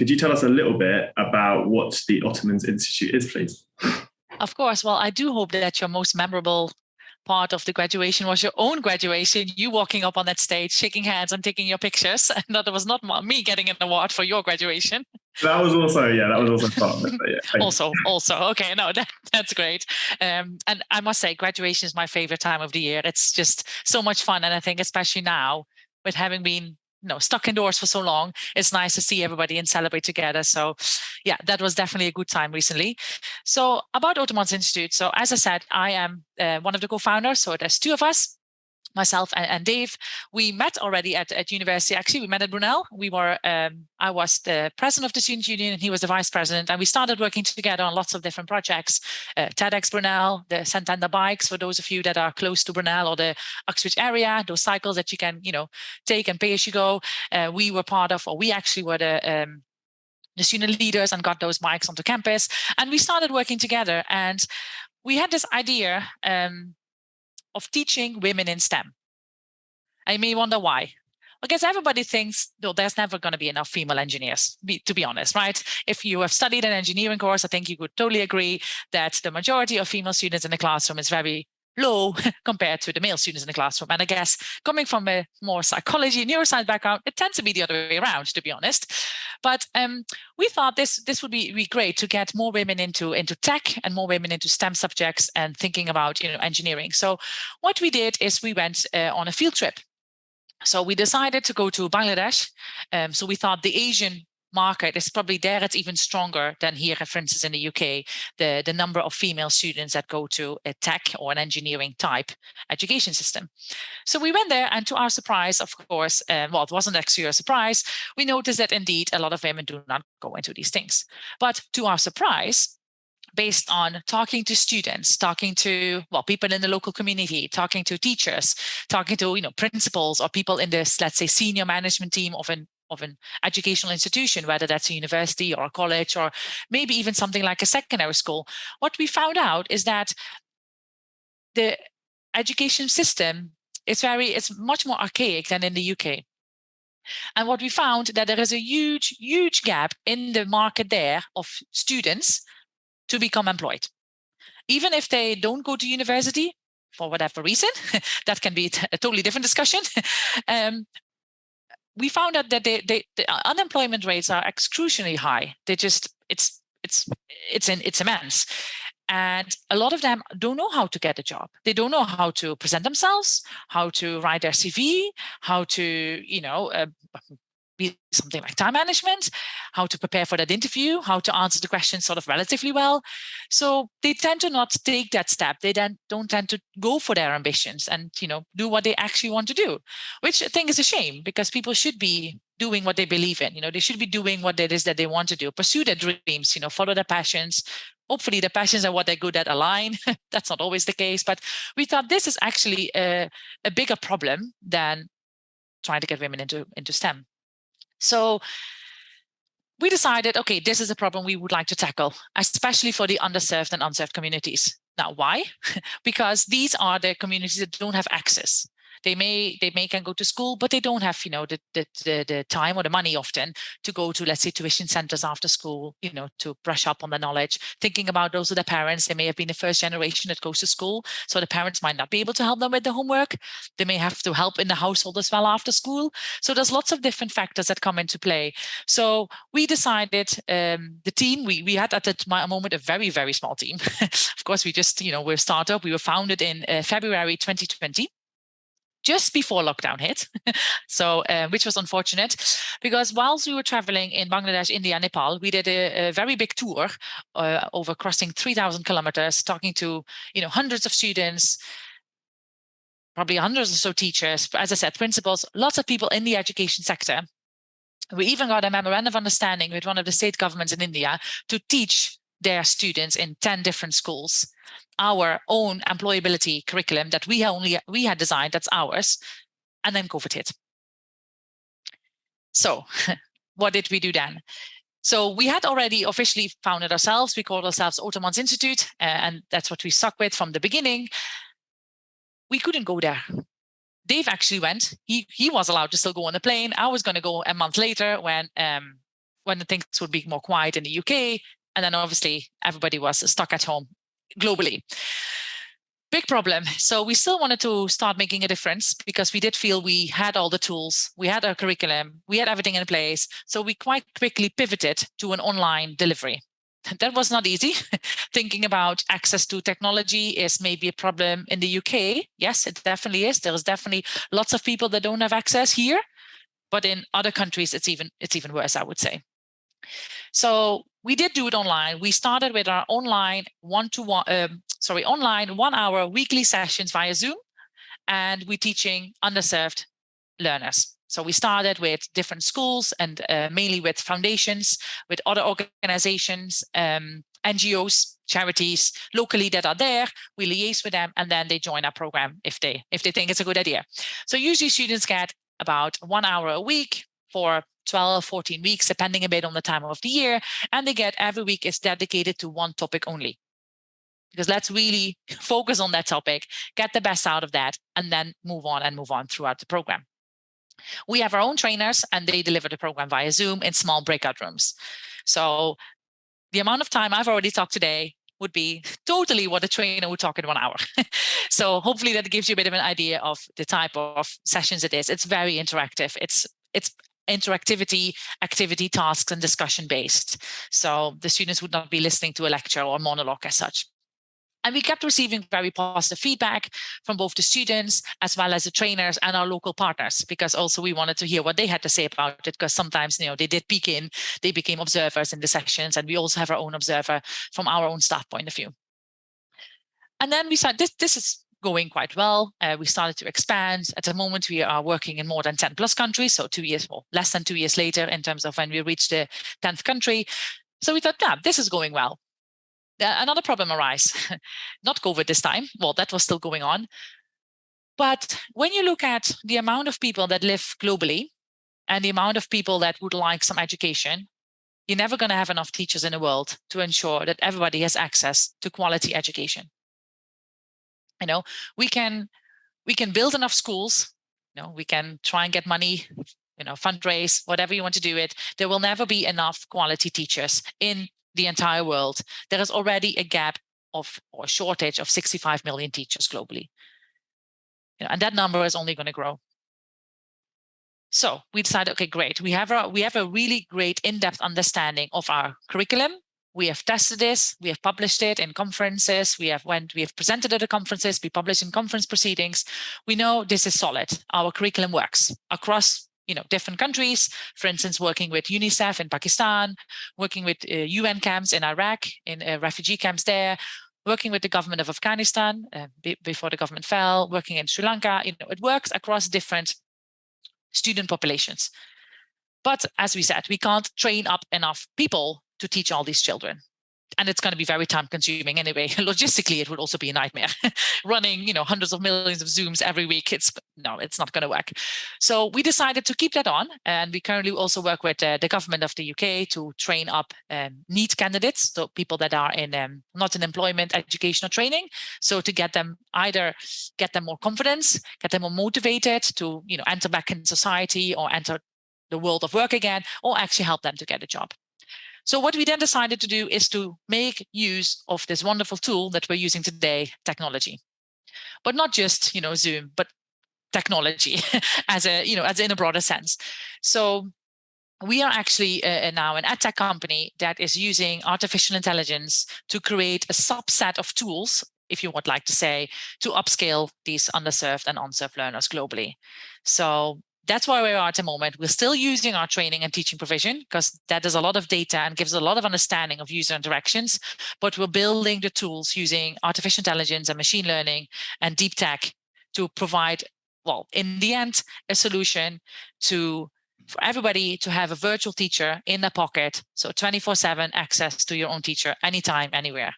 could you tell us a little bit about what the Otermans Institute is, please? Of course. Well, I do hope that your most memorable part of the graduation was your own graduation, you walking up on that stage, shaking hands and taking your pictures, and that it was not me getting an award for your graduation. That was also fun. Yeah, also, okay, no, that's great. And I must say, graduation is my favorite time of the year. It's just so much fun, and I think especially now, with having been stuck indoors for so long, it's nice to see everybody and celebrate together. So yeah, that was definitely a good time recently. So about Otermans Institute. So as I said, I am one of the co-founders. So there's two of us, myself and Dave. We met already at university. Actually, we met at Brunel. I was the president of the student union and he was the vice president. And we started working together on lots of different projects. TEDx Brunel, the Santander bikes, for those of you that are close to Brunel or the Uxbridge area, those cycles that you can, take and pay as you go. We actually were the student leaders and got those bikes onto campus. And we started working together. And we had this idea of teaching women in STEM. And you may wonder why. I guess everybody thinks there's never going to be enough female engineers, to be honest, right? If you have studied an engineering course, I think you could totally agree that the majority of female students in the classroom is very low compared to the male students in the classroom. And I guess coming from a more psychology, neuroscience background, it tends to be the other way around, to be honest. But we thought this would be great to get more women into tech and more women into STEM subjects and thinking about engineering. So what we did is we went on a field trip. So we decided to go to Bangladesh. So we thought the Asian market is probably there. It's even stronger than here, for instance, in the UK, the number of female students that go to a tech or an engineering type education system. So we went there, and to our surprise, of course, it wasn't actually a surprise, we noticed that indeed a lot of women do not go into these things. But to our surprise, based on talking to students, talking to people in the local community, talking to teachers, talking to principals or people in this, let's say, senior management team of an educational institution, whether that's a university or a college or maybe even something like a secondary school, what we found out is that the education system is much more archaic than in the UK. And what we found that there is a huge, huge gap in the market there of students to become employed. Even if they don't go to university for whatever reason, that can be a totally different discussion. We found out that the unemployment rates are excruciatingly high. It's immense. And a lot of them don't know how to get a job. They don't know how to present themselves, how to write their CV, how to, be something like time management, how to prepare for that interview, how to answer the questions sort of relatively well. So they tend to not take that step. They then don't tend to go for their ambitions and, do what they actually want to do, which I think is a shame because people should be doing what they believe in. They should be doing what it is that they want to do, pursue their dreams, follow their passions. Hopefully the passions are what they're good at align. That's not always the case, but we thought this is actually a bigger problem than trying to get women into STEM. So we decided, okay, this is a problem we would like to tackle, especially for the underserved and unserved communities. Now, why? Because these are the communities that don't have access. They may can go to school, but they don't have, the time or the money often to go to, let's say, tuition centers after school, to brush up on the knowledge. Thinking about those are the parents, they may have been the first generation that goes to school. So the parents might not be able to help them with the homework. They may have to help in the household as well after school. So there's lots of different factors that come into play. So we decided, the team, we had at that moment a very, very small team. Of course, we just, we're a startup. We were founded in February 2020. Just before lockdown hit, so which was unfortunate because whilst we were traveling in Bangladesh, India, Nepal, we did a very big tour over crossing 3,000 kilometers, talking to hundreds of students, probably hundreds or so teachers, as I said, principals, lots of people in the education sector. We even got a memorandum of understanding with one of the state governments in India to teach their students in 10 different schools our own employability curriculum that we had designed, that's ours, and then COVID hit. So what did we do then? So we had already officially founded ourselves. We called ourselves Otermans Institute, and that's what we stuck with from the beginning. We couldn't go there. Dave actually went. He was allowed to still go on the plane. I was going to go a month later when when things would be more quiet in the UK. And then obviously everybody was stuck at home globally. Big problem. So we still wanted to start making a difference because we did feel we had all the tools, we had our curriculum, we had everything in place. So we quite quickly pivoted to an online delivery. That was not easy. Thinking about access to technology is maybe a problem in the UK. Yes, it definitely is. There is definitely lots of people that don't have access here, but in other countries, it's even worse, I would say. So we did do it online. We started with our online online 1 hour weekly sessions via Zoom, and we're teaching underserved learners. So we started with different schools and mainly with foundations, with other organizations, NGOs, charities locally that are there. We liaise with them, and then they join our program if they think it's a good idea. So usually students get about 1 hour a week for 12, 14 weeks, depending a bit on the time of the year. And they get every week is dedicated to one topic only. Because let's really focus on that topic, get the best out of that, and then move on throughout the program. We have our own trainers, and they deliver the program via Zoom in small breakout rooms. So the amount of time I've already talked today would be totally what a trainer would talk in 1 hour. So hopefully that gives you a bit of an idea of the type of sessions it is. It's very interactive. It's interactivity, activity, tasks, and discussion based. So the students would not be listening to a lecture or a monologue as such. And we kept receiving very positive feedback from both the students as well as the trainers and our local partners, because also we wanted to hear what they had to say about it, because sometimes, they did peek in, they became observers in the sessions, and we also have our own observer from our own staff point of view. And then we said, this is going quite well. We started to expand. At the moment, we are working in more than 10 plus countries. So 2 years, well, less than 2 years later in terms of when we reached the 10th country. So we thought, this is going well. Another problem arose, not COVID this time. Well, that was still going on. But when you look at the amount of people that live globally and the amount of people that would like some education, you're never going to have enough teachers in the world to ensure that everybody has access to quality education. We can build enough schools, we can try and get money, fundraise, whatever you want to do it. There will never be enough quality teachers in the entire world. There is already a gap or shortage of 65 million teachers globally. And that number is only going to grow. So we decided, okay, great. We have a really great in-depth understanding of our curriculum. We have tested this. We have published it in conferences. We have presented at the conferences. We published in conference proceedings. We know this is solid. Our curriculum works across different countries, for instance, working with UNICEF in Pakistan, working with UN camps in Iraq, in refugee camps there, working with the government of Afghanistan before the government fell, working in Sri Lanka. It works across different student populations. But as we said, we can't train up enough people to teach all these children. And it's going to be very time consuming anyway. Logistically, it would also be a nightmare. Running, hundreds of millions of Zooms every week. It's not going to work. So we decided to keep that on. And we currently also work with the government of the UK to train up NEET candidates. So people that are in not in employment, education, or training. So to get them more confidence, get them more motivated to, enter back in society or enter the world of work again, or actually help them to get a job. So what we then decided to do is to make use of this wonderful tool that we're using today, technology. But not just, Zoom, but technology as in a broader sense. So we are actually now an edtech company that is using artificial intelligence to create a subset of tools, if you would like to say, to upscale these underserved and unserved learners globally. So that's where we are at the moment. We're still using our training and teaching provision because that is a lot of data and gives a lot of understanding of user interactions. But we're building the tools using artificial intelligence and machine learning and deep tech to provide, well, in the end, a solution for everybody to have a virtual teacher in their pocket. So 24/7 access to your own teacher anytime, anywhere.